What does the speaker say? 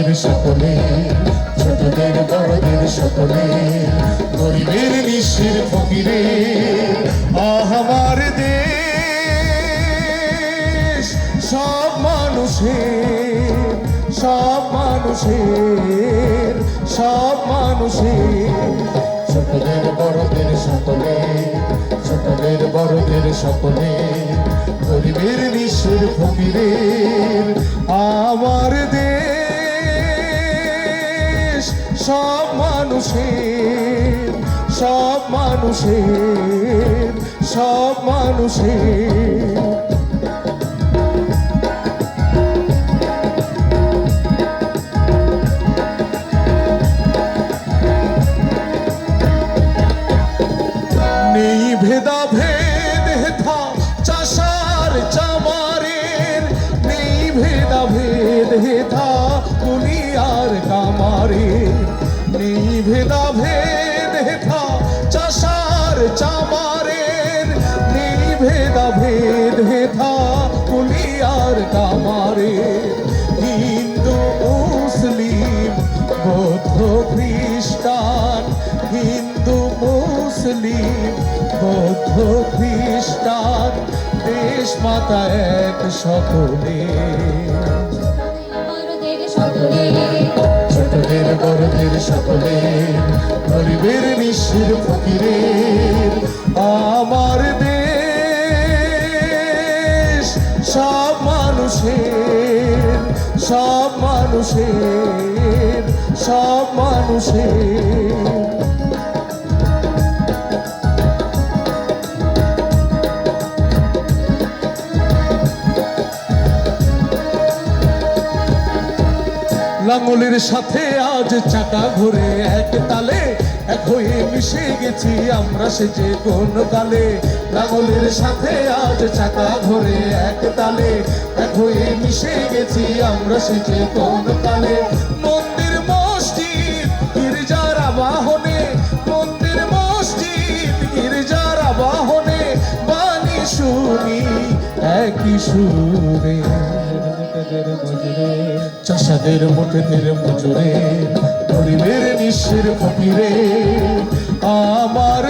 বড়দের সকলে, ছোটদের বড়দের সকলে, গরিবের নিঃস্বের ফকিরে। আমার দেশ সব মানুষের, সব মানুষের, সব মানুষের, ছোটদের বড়দের সকলে, ছোটদের বড়দের সকলে, গরিবের নিঃস্বের ফকিরের। আমার দেশ সব মানুষের, সব মানুষের, সব মানুষের। নেই ভেদাভেদ হেথা চাষার চামারের, নেই ভেদাভেদ হেথা দুনিয়ার কামারের, নেই ভেদাভেদ হেথা চাষার চামারের, নেই ভেদাভেদ হেথা দুনিয়ার কামারের। হিন্দু মুসলিম বৌদ্ধ খ্রিস্টান, হিন্দু মুসলিম বৌদ্ধ খ্রিস্টান, দেশ মাতা এক সকলে, ছোটদের বড়দের সকলে, গরিবের নিঃস্বের ফকিরের। আমার দেশ সব মানুষের, সব মানুষের, সব মানুষের। লাঙলের সাথে আজ চাকা ঘুরে এক তালে, এক হয়ে মিশে গেছি আমরা সেজে কোন কালে। লাঙলের সাথে আজ চাকা ঘুরে এক তালে, এক হয়ে মিশে গেছি আমরা সেজে কোন কালে। মন্দির মসজিদ গির্জার আবাহনে, মন্দির মসজিদ গির্জার আবাহনে, বাণী শুনি একই সুরে। চাষাদের মোটেদের মজুরে, গরিবের নিঃস্বের ফকিরে। আমার